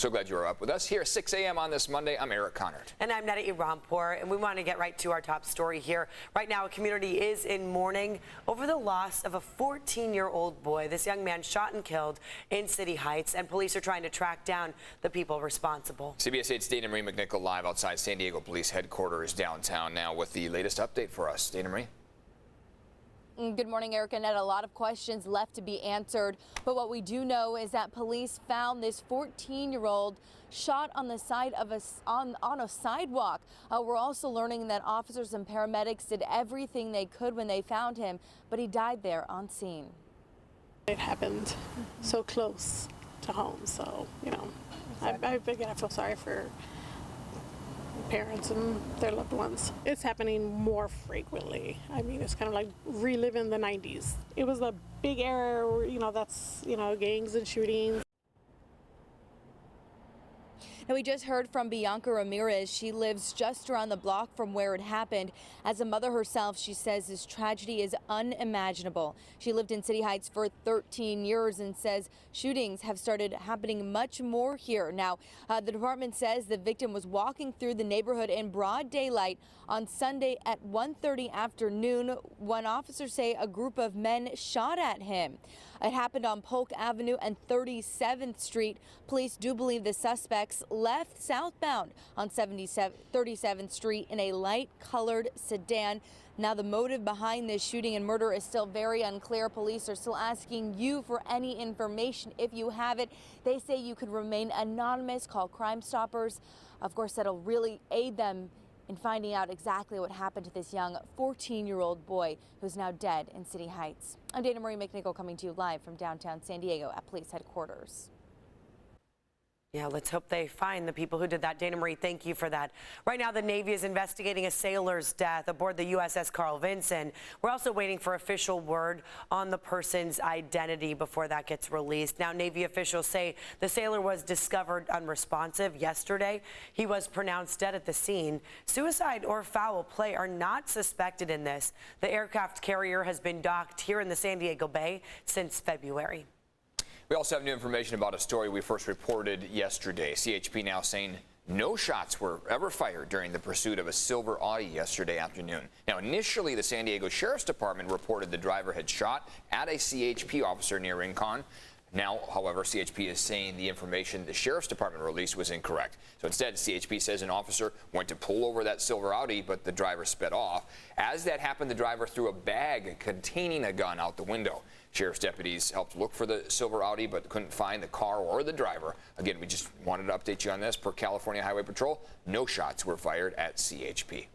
So glad you are up with us here at 6 a.m. on this Monday. I'm Eric Connard. And I'm Netta Irampur, and we want to get right to our top story here. Right now, a community is in mourning over the loss of a 14-year-old boy. This young man shot and killed in City Heights, and police are trying to track down the people responsible. CBS 8's Dana Marie McNichol live outside San Diego Police Headquarters downtown now with the latest update for us. Dana Marie. Good morning, Eric and Ed. A lot of questions left to be answered, but what we do know is that police found this 14-year-old shot on the side of on a sidewalk. We're also learning that officers and paramedics did everything they could when they found him, but he died there on scene. It happened so close to home, so I feel sorry for parents and their loved ones. It's happening more frequently. I mean, it's kind of like reliving the 90s. It was a big era where, that's, gangs and shootings. Now, we just heard from Bianca Ramirez. She lives just around the block from where it happened. As a mother herself, she says this tragedy is unimaginable. She lived in City Heights for 13 years and says shootings have started happening much more here. Now, the department says the victim was walking through the neighborhood in broad daylight on Sunday at 1:30 afternoon when officers say a group of men shot at him. It happened on Polk Avenue and 37th Street. Police do believe the suspects left southbound on 37th Street in a light-colored sedan. Now, the motive behind this shooting and murder is still very unclear. Police are still asking you for any information if you have it. They say you could remain anonymous, call Crime Stoppers. Of course, that'll really aid them in finding out exactly what happened to this young 14-year-old boy who's now dead in City Heights. I'm Dana Marie McNichol coming to you live from downtown San Diego at police headquarters. Yeah, let's hope they find the people who did that. Dana Marie, thank you for that. Right now, the Navy is investigating a sailor's death aboard the USS Carl Vinson. We're also waiting for official word on the person's identity before that gets released. Now, Navy officials say the sailor was discovered unresponsive yesterday. He was pronounced dead at the scene. Suicide or foul play are not suspected in this. The aircraft carrier has been docked here in the San Diego Bay since February. We also have new information about a story we first reported yesterday. CHP now saying no shots were ever fired during the pursuit of a silver Audi yesterday afternoon. Now, initially, the San Diego Sheriff's Department reported the driver had shot at a CHP officer near Rincon. Now, however, CHP is saying the information the Sheriff's Department released was incorrect. So instead, CHP says an officer went to pull over that silver Audi, but the driver sped off. As that happened, the driver threw a bag containing a gun out the window. Sheriff's deputies helped look for the silver Audi, but couldn't find the car or the driver. Again, we just wanted to update you on this. Per California Highway Patrol, no shots were fired at CHP.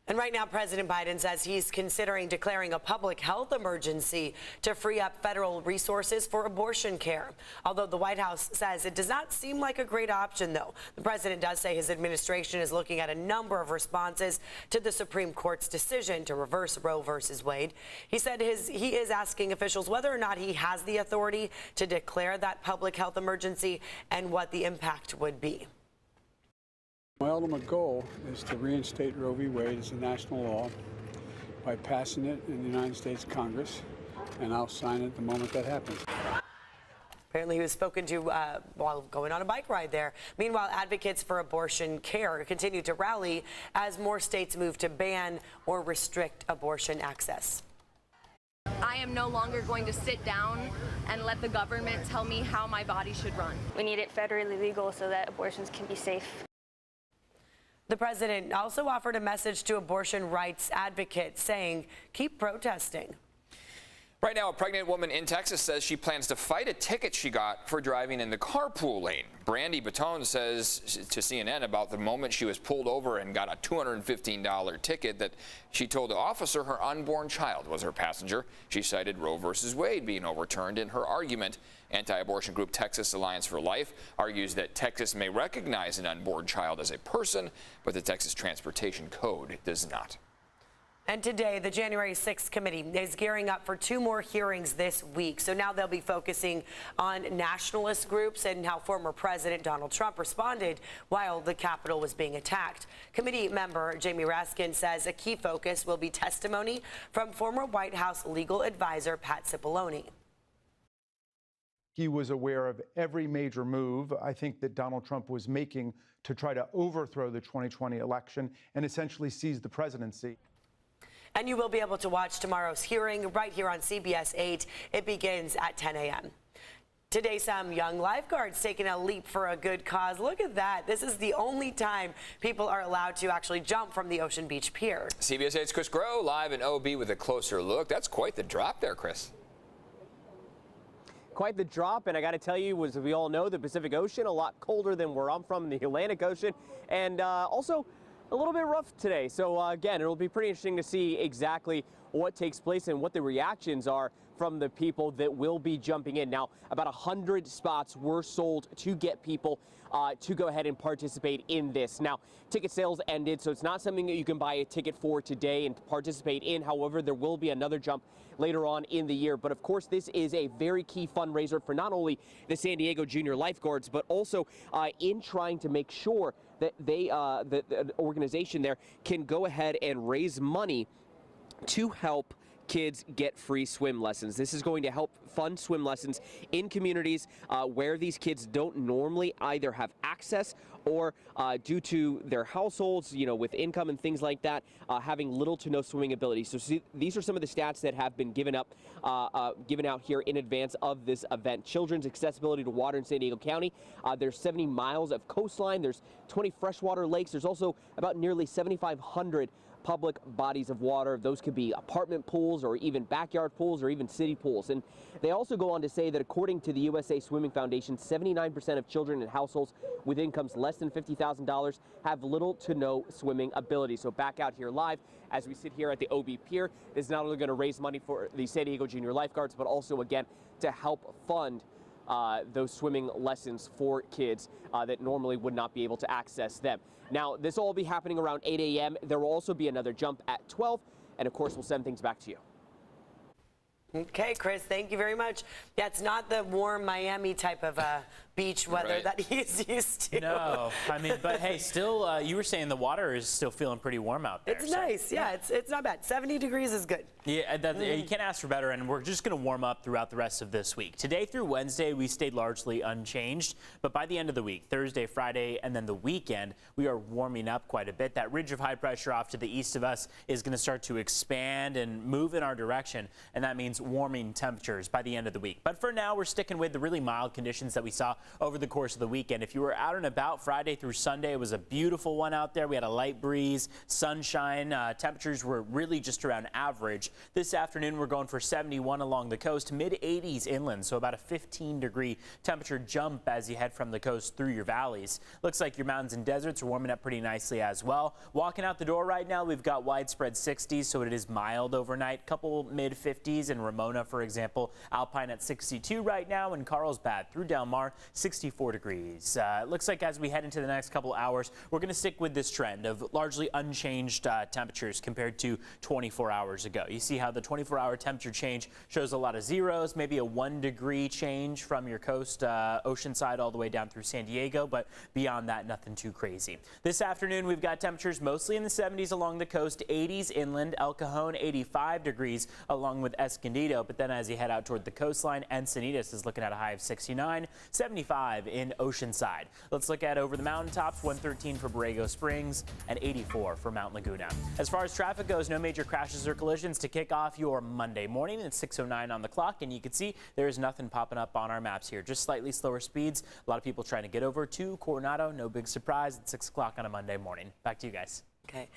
And right now, President Biden says he's considering declaring a public health emergency to free up federal resources for abortion care. Although the White House says it does not seem like a great option, though. The president does say his administration is looking at a number of responses to the Supreme Court's decision to reverse Roe versus Wade. He said he is asking officials whether or not he has the authority to declare that public health emergency and what the impact would be. My ultimate goal is to reinstate Roe v. Wade as a national law by passing it in the United States Congress, and I'll sign it the moment that happens. Apparently he was spoken to while going on a bike ride there. Meanwhile, advocates for abortion care continue to rally as more states move to ban or restrict abortion access. I am no longer going to sit down and let the government tell me how my body should run. We need it federally legal so that abortions can be safe. The president also offered a message to abortion rights advocates saying, keep protesting. Right now, a pregnant woman in Texas says she plans to fight a ticket she got for driving in the carpool lane. Brandy Batone says to CNN about the moment she was pulled over and got a $215 ticket that she told the officer her unborn child was her passenger. She cited Roe versus Wade being overturned in her argument. Anti-abortion group Texas Alliance for Life argues that Texas may recognize an unborn child as a person, but the Texas Transportation Code does not. And today, the January 6th committee is gearing up for 2 more hearings this week. So now they'll be focusing on nationalist groups and how former President Donald Trump responded while the Capitol was being attacked. Committee member Jamie Raskin says a key focus will be testimony from former White House legal advisor Pat Cipollone. He was aware of every major move I think that Donald Trump was making to try to overthrow the 2020 election and essentially seize the presidency. And you will be able to watch tomorrow's hearing right here on CBS 8. It begins at 10 a.m. Today, some young lifeguards taking a leap for a good cause. Look at that. This is the only time people are allowed to actually jump from the Ocean Beach Pier. CBS 8's Chris Groh live in OB with a closer look. That's quite the drop there, Chris. Quite the drop, and I got to tell you, as we all know, the Pacific Ocean a lot colder than where I'm from in the Atlantic Ocean, and also a little bit rough today. So again, it'll be pretty interesting to see exactly what takes place and what the reactions are from the people that will be jumping in. Now, about 100 spots were sold to get people to go ahead and participate in this. Now, ticket sales ended, so it's not something that you can buy a ticket for today and participate in. However, there will be another jump later on in the year. But of course, this is a very key fundraiser for not only the San Diego Junior Lifeguards, but also in trying to make sure that the organization there can go ahead and raise money to help kids get free swim lessons. This is going to help fund swim lessons in communities where these kids don't normally either have access or due to their households, with income and things like that, having little to no swimming ability. So these are some of the stats that have been given out here in advance of this event. Children's accessibility to water in San Diego County. There's 70 miles of coastline. There's 20 freshwater lakes. There's also about nearly 7,500 public bodies of water. Those could be apartment pools or even backyard pools or even city pools. And they also go on to say that according to the USA Swimming Foundation, 79% of children in households with incomes less than $50,000 have little to no swimming ability. So back out here live as we sit here at the OB Pier, this is not only going to raise money for the San Diego Junior Lifeguards, but also again to help fund those swimming lessons for kids that normally would not be able to access them. Now, this will all be happening around 8 a.m. There will also be another jump at 12, and of course, we'll send things back to you. Okay, Chris, thank you very much. That's not the warm Miami type of beach weather that he's used to. No, but hey, still, you were saying the water is still feeling pretty warm out there. It's nice, yeah, it's not bad. 70 degrees is good. Yeah, you can't ask for better, and we're just going to warm up throughout the rest of this week. Today through Wednesday, we stayed largely unchanged, but by the end of the week, Thursday, Friday, and then the weekend, we are warming up quite a bit. That ridge of high pressure off to the east of us is going to start to expand and move in our direction, and that means warming temperatures by the end of the week. But for now, we're sticking with the really mild conditions that we saw over the course of the weekend. If you were out and about Friday through Sunday, it was a beautiful one out there. We had a light breeze, sunshine. Temperatures were really just around average. This afternoon, we're going for 71 along the coast, mid-80s inland, so about a 15-degree temperature jump as you head from the coast through your valleys. Looks like your mountains and deserts are warming up pretty nicely as well. Walking out the door right now, we've got widespread 60s, so it is mild overnight. Couple mid-50s in Ramona, for example. Alpine at 62 right now, and Carlsbad through Del Mar, 64 degrees. It looks like as we head into the next couple hours, we're going to stick with this trend of largely unchanged temperatures compared to 24 hours ago. You see how the 24-hour temperature change shows a lot of zeros, maybe a 1-degree change from your coast, ocean side all the way down through San Diego, but beyond that, nothing too crazy. This afternoon, we've got temperatures mostly in the 70s along the coast, 80s inland, El Cajon 85 degrees along with Escondido, but then as you head out toward the coastline, Encinitas is looking at a high of 69, 75 in Oceanside. Let's look at over the mountaintops, 113 for Borrego Springs and 84 for Mount Laguna. As far as traffic goes, no major crashes or collisions to kick off your Monday morning. It's 6:09 on the clock, and you can see there is nothing popping up on our maps here, just slightly slower speeds. A lot of people trying to get over to Coronado. No big surprise at 6 o'clock on a Monday morning. Back to you guys. Okay.